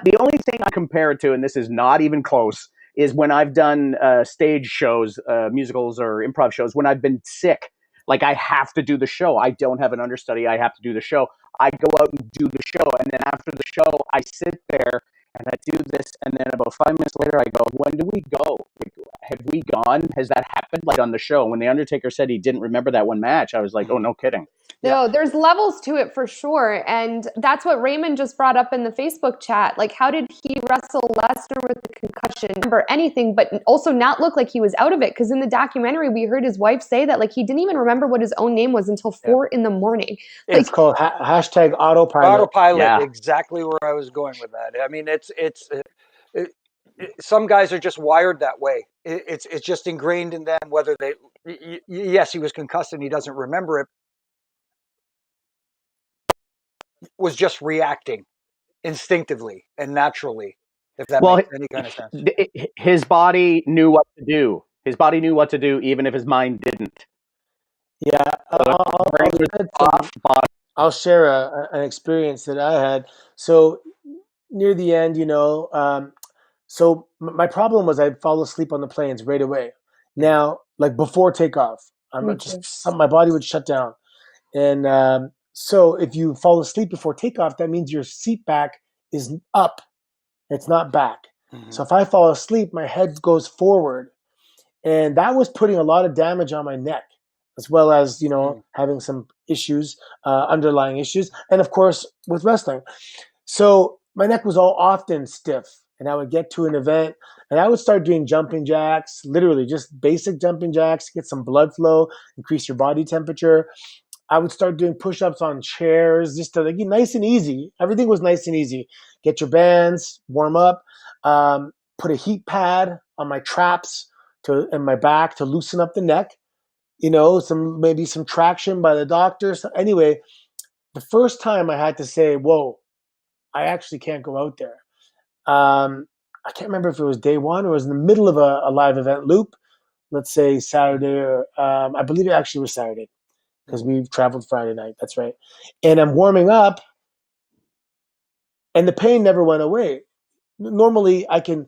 The only thing I compare it to, and this is not even close, is when I've done stage shows, musicals or improv shows, when I've been sick. Like, I have to do the show. I don't have an understudy. I have to do the show. I go out and do the show, and then after the show, I sit there and I do this, and then about 5 minutes later, I go, when do we go? Have we gone? Has that happened? Like on the show, when the Undertaker said he didn't remember that one match, I was like, oh, no kidding. No, there's levels to it for sure. And that's what Raymond just brought up in the Facebook chat. Like, how did he wrestle Lesnar with the concussion? Remember anything, but also not look like he was out of it? Because in the documentary, we heard his wife say that he didn't even remember what his own name was until 4 in the morning. It's called hashtag autopilot. Autopilot, exactly where I was going with that. I mean, some guys are just wired that way. It's just ingrained in them, whether they, yes, he was concussed and he doesn't remember it, was just reacting instinctively and naturally, if that makes any kind of sense. His body knew what to do. His body knew what to do, even if his mind didn't. Yeah, I'll share an experience that I had. So near the end, so my problem was I'd fall asleep on the planes right away. Now, like before takeoff, Me I'm too. my body would shut down. And so if you fall asleep before takeoff, that means your seat back is up. It's not back. Mm-hmm. So if I fall asleep, my head goes forward. And that was putting a lot of damage on my neck, as well as, having some issues, underlying issues. And of course, with wrestling. So my neck was all often stiff. And I would get to an event and I would start doing jumping jacks, literally just basic jumping jacks, get some blood flow, increase your body temperature. I would start doing push-ups on chairs, just to nice and easy. Everything was nice and easy. Get your bands, warm up, put a heat pad on my traps and my back to loosen up the neck. Maybe some traction by the doctor. So anyway, the first time I had to say, "Whoa, I actually can't go out there." I can't remember if it was day one or it was in the middle of a live event loop. Let's say Saturday, or I believe it actually was Saturday, because we traveled Friday night. That's right. And I'm warming up, and the pain never went away. Normally, I can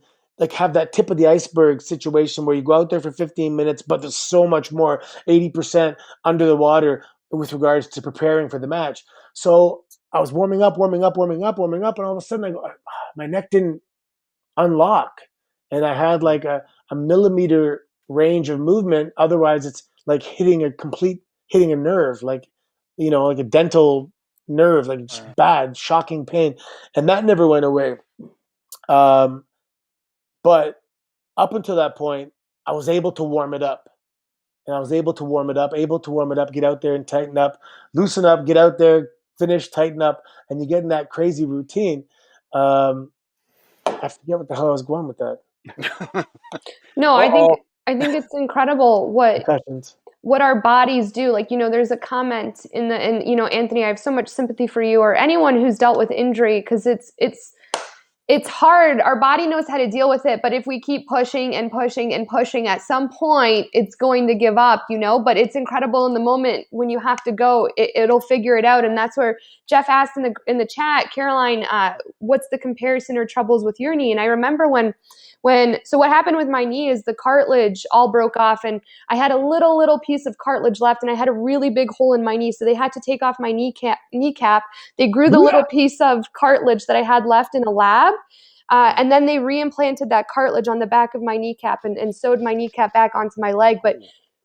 have that tip of the iceberg situation where you go out there for 15 minutes, but there's so much more, 80% under the water with regards to preparing for the match. So I was warming up, and all of a sudden, my neck didn't unlock, and I had like a millimeter range of movement. Otherwise, it's like hitting a nerve, like like a dental nerve, like bad, shocking pain, and that never went away. But up until that point, I was able to warm it up. And I was able to warm it up, get out there and tighten up, loosen up, get out there, finish, tighten up, and you get in that crazy routine. I forget what the hell I was going with that. No, I think it's incredible what our bodies do. Like, there's a comment and Anthony, I have so much sympathy for you or anyone who's dealt with injury, because it's hard. Our body knows how to deal with it, but if we keep pushing and pushing and pushing, at some point it's going to give up, but it's incredible in the moment when you have to go, it'll figure it out. And that's where Jeff asked in the chat, Caroline, what's the comparison or troubles with your knee? And I remember so what happened with my knee is the cartilage all broke off, and I had a little piece of cartilage left, and I had a really big hole in my knee. So they had to take off my kneecap. They grew the little piece of cartilage that I had left in a lab. And then they reimplanted that cartilage on the back of my kneecap and sewed my kneecap back onto my leg. But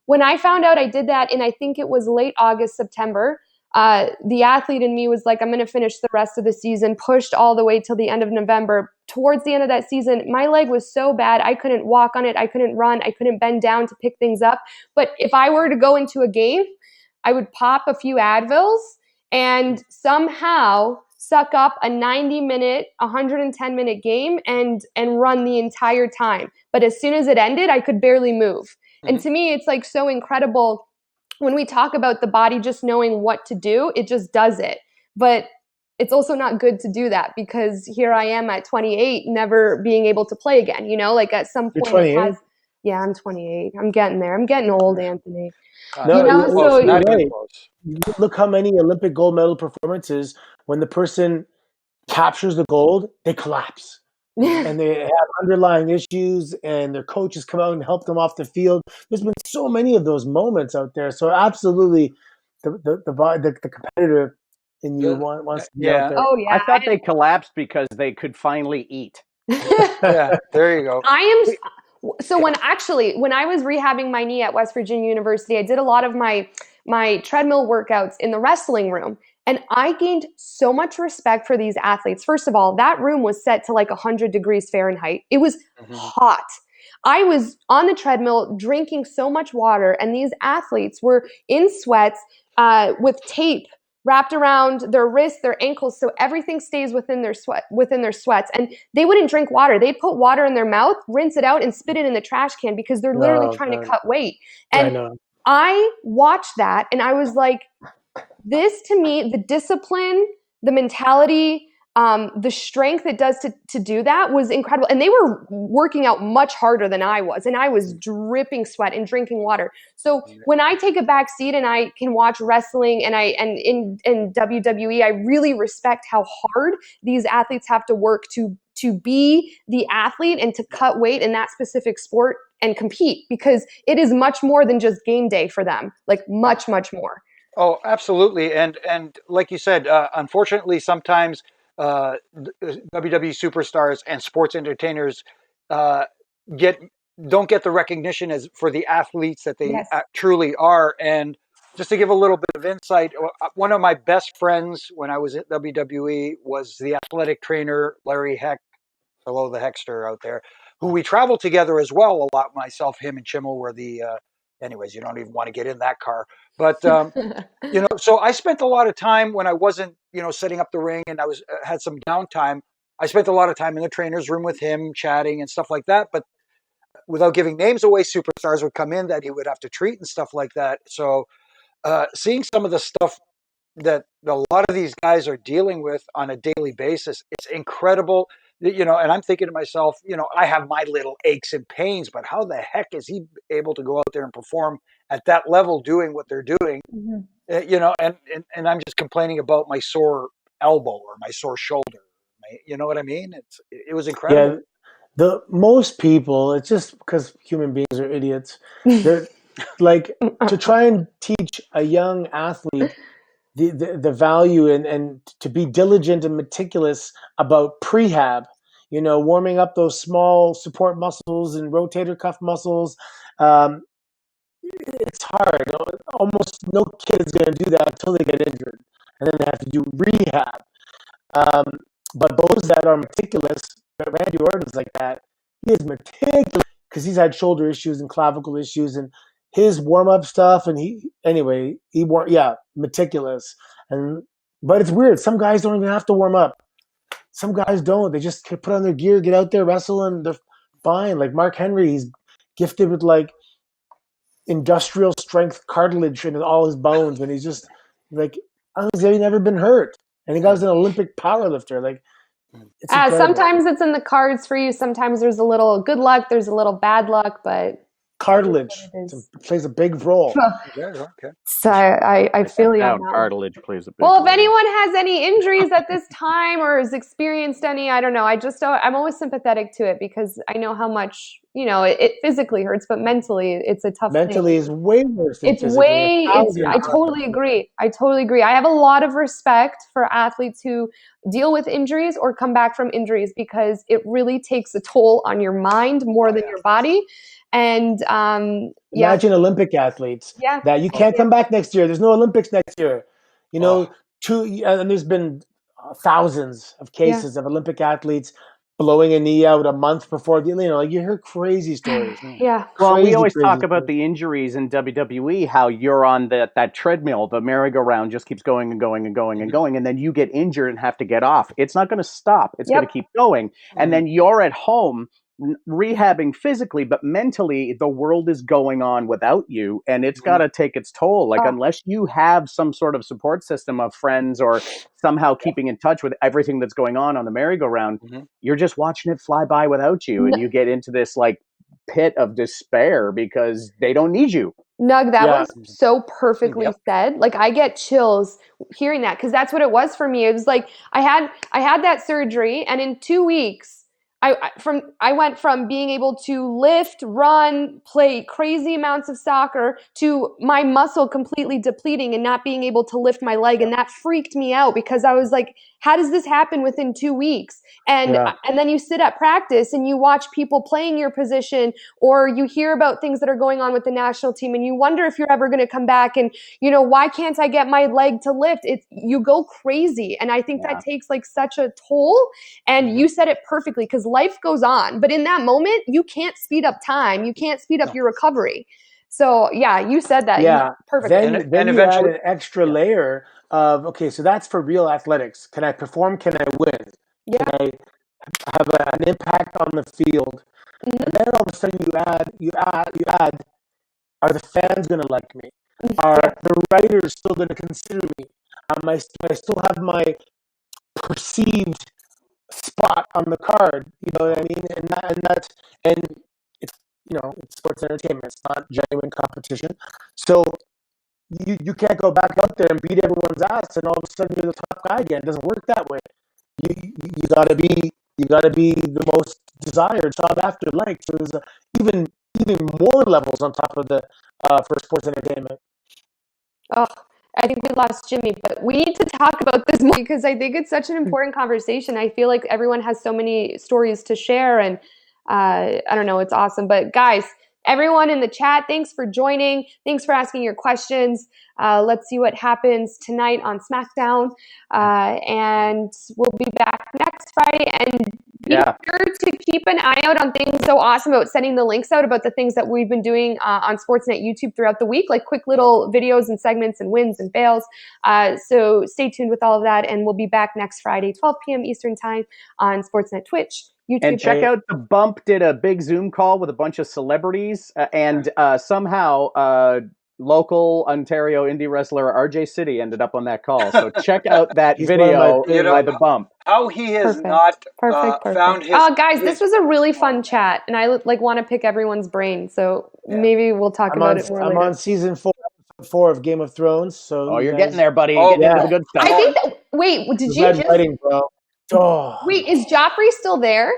when I found out I did that, and I think it was late August, September, the athlete in me was like, I'm going to finish the rest of the season, pushed all the way till the end of November. Towards the end of that season, my leg was so bad, I couldn't walk on it, I couldn't run, I couldn't bend down to pick things up. But if I were to go into a game, I would pop a few Advils and somehow suck up a 90-minute, 110-minute game and run the entire time. But as soon as it ended, I could barely move. Mm-hmm. And to me, it's like so incredible when we talk about the body just knowing what to do, it just does it. But it's also not good to do that, because here I am at 28, never being able to play again. Like at some point, yeah, I'm 28. I'm getting there. I'm getting old, Anthony. You're right. Look how many Olympic gold medal performances, when the person captures the gold, they collapse. And they have underlying issues, and their coaches come out and help them off the field. There's been so many of those moments out there. So absolutely, the competitor in you wants to be out there. Oh yeah, I thought they collapsed because they could finally eat. Yeah, there you go. So when I was rehabbing my knee at West Virginia University, I did a lot of my treadmill workouts in the wrestling room. And I gained so much respect for these athletes. First of all, that room was set to like 100 degrees Fahrenheit. It was hot. I was on the treadmill drinking so much water, and these athletes were in sweats with tape wrapped around their wrists, their ankles, so everything stays within their sweats. And they wouldn't drink water. They'd put water in their mouth, rinse it out, and spit it in the trash can, because they're literally trying to cut weight. And I watched that, and I was like, this, to me, the discipline, the mentality, the strength it does to do that was incredible. And they were working out much harder than I was. And I was dripping sweat and drinking water. So when I take a back seat and I can watch wrestling and in WWE, I really respect how hard these athletes have to work to be the athlete and to cut weight in that specific sport and compete, because it is much more than just game day for them, like much more. Oh, absolutely. And like you said, unfortunately, sometimes WWE superstars and sports entertainers uh, get don't get the recognition as for the athletes that they Yes. truly are. And just to give a little bit of insight, one of my best friends when I was at WWE was the athletic trainer Larry Heck. Hello, the Heckster out there, who we traveled together as well a lot. Myself, him, and Chimmel were the. Anyways, you don't even want to get in that car, but so I spent a lot of time when I wasn't, setting up the ring and I was had some downtime. I spent a lot of time in the trainer's room with him, chatting and stuff like that. But without giving names away, superstars would come in that he would have to treat and stuff like that. So seeing some of the stuff that a lot of these guys are dealing with on a daily basis, it's incredible. And I'm thinking to myself, I have my little aches and pains, but how the heck is he able to go out there and perform at that level doing what they're doing? Mm-hmm. And I'm just complaining about my sore elbow or my sore shoulder. You know what I mean? It was incredible. Yeah, the most people, it's just because human beings are idiots. They're like, to try and teach a young athlete the value and to be diligent and meticulous about prehab, warming up those small support muscles and rotator cuff muscles. Um, it's hard. Almost no kid is going to do that until they get injured, and then they have to do rehab. Um, but those that are meticulous, Randy Orton's like that. He is meticulous because he's had shoulder issues and clavicle issues, and his warm up stuff. And meticulous. But it's weird. Some guys don't even have to warm up. Some guys don't. They just put on their gear, get out there, wrestle, and they're fine. Like Mark Henry, he's gifted with like industrial strength cartilage in all his bones, and he's just like, he's never been hurt, and he got an Olympic powerlifter. Like, it's incredible. Sometimes it's in the cards for you. Sometimes there's a little good luck, there's a little bad luck, but cartilage plays a big role. Okay. So I feel you on that. Cartilage plays a big role. role. If anyone has any injuries at this time or has experienced any, I don't know. I'm always sympathetic to it because I know how much, it physically hurts, but mentally it's a tough thing. Mentally is way worse than physically. I totally agree. I have a lot of respect for athletes who deal with injuries or come back from injuries because it really takes a toll on your mind more than your body. And imagine Olympic athletes that you can't come back next year. There's no Olympics next year. And there's been thousands of cases of Olympic athletes blowing a knee out a month before the, you hear crazy stories. Well, we always talk about the injuries in WWE, how you're on that treadmill, the merry-go-round just keeps going and going and going and going, and then you get injured and have to get off. It's not going to stop. It's going to keep going. And then you're at home rehabbing physically, but mentally the world is going on without you, and it's got to take its toll. Like, unless you have some sort of support system of friends or somehow keeping in touch with everything that's going on the merry-go-round, you're just watching it fly by without you, and you get into this like pit of despair because they don't need you. Nug, that was so perfectly said. Like, I get chills hearing that because that's what it was for me. It was like I had that surgery, and in 2 weeks I went from being able to lift, run, play crazy amounts of soccer to my muscle completely depleting and not being able to lift my leg. And that freaked me out because I was like, how does this happen within 2 weeks? And then you sit at practice and you watch people playing your position, or you hear about things that are going on with the national team and you wonder if you're ever going to come back. And, why can't I get my leg to lift? You go crazy. And I think that takes like such a toll. And you said it perfectly because life goes on. But in that moment, you can't speed up time. You can't speed up your recovery. So, you said that. Yeah. Perfectly. Then you add an extra layer of, okay, so that's for real athletics. Can I perform? Can I win? Yeah. Can I have an impact on the field? And then all of a sudden you add, are the fans going to like me? Are the writers still going to consider me? I still have my perceived spot on the card. You know what I mean? And it's it's sports entertainment. It's not genuine competition. So you can't go back out there and beat everyone's ass and all of a sudden you're the top guy again. It doesn't work that way. You gotta be the most desired, sought after length. So there's even more levels on top of the for sports entertainment. Oh, I think we lost Jimmy, but we need to talk about this more because I think it's such an important conversation. I feel like everyone has so many stories to share, and I don't know, it's awesome. But guys, everyone in the chat, thanks for joining. Thanks for asking your questions. Let's see what happens tonight on SmackDown. And we'll be back next Friday. And be sure to keep an eye out on things so awesome about sending the links out about the things that we've been doing on Sportsnet YouTube throughout the week, like quick little videos and segments and wins and fails. So stay tuned with all of that. And we'll be back next Friday, 12 p.m. Eastern time on Sportsnet Twitch. YouTube. And check out The Bump did a big Zoom call with a bunch of celebrities, and somehow local Ontario indie wrestler RJ City ended up on that call. So check out that video by The Bump. How he has not found his... guys, this was a really fun chat, and I want to pick everyone's brain, so maybe we'll talk about it more later. I'm on season 4 of Game of Thrones, so... you're getting there, buddy. Getting into the good stuff. I think that... Wait, did you just... Writing, bro. Oh. Wait, is Joffrey still there?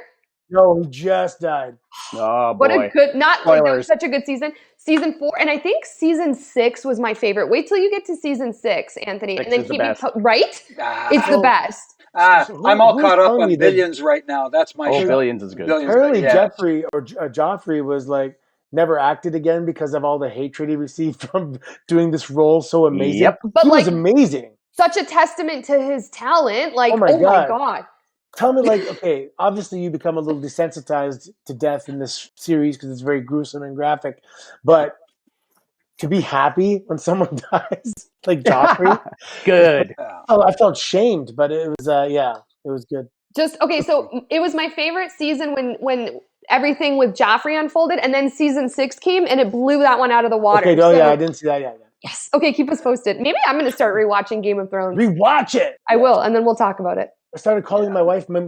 No, he just died. Oh, boy. What a good... That was such a good season. Season 4, and I think season 6 was my favorite. Wait till you get to season 6, Anthony. 6 and then is the keep best. Right? It's the best. I'm all caught up on Billions right now. That's my show. Billions is good. Apparently Joffrey was like never acted again because of all the hatred he received from doing this role so amazing. Yep. But he was amazing. Such a testament to his talent. Like, oh my God. Tell me, okay, obviously you become a little desensitized to death in this series because it's very gruesome and graphic, but to be happy when someone dies, like Joffrey, good. I felt shamed, but it was, it was good. So it was my favorite season when everything with Joffrey unfolded, and then season 6 came and it blew that one out of the water. Okay, I didn't see that yet. Yes. Okay, keep us posted. Maybe I'm going to start rewatching Game of Thrones. Rewatch it. I will, and then we'll talk about it. I started calling my wife my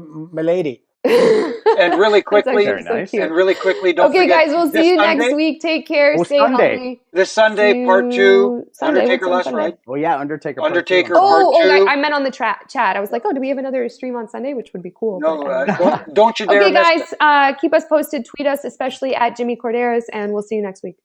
lady. And really quickly, very nice. And really quickly, don't forget. Okay, guys, we'll see you next week. Take care. Stay healthy. This Sunday, part 2. Undertaker last night. Oh yeah, Undertaker. Part 2. I meant on the chat. I was like, do we have another stream on Sunday, which would be cool. No, don't you dare. Okay, guys, keep us posted. Tweet us, especially at Jimmy Corderas, and we'll see you next week.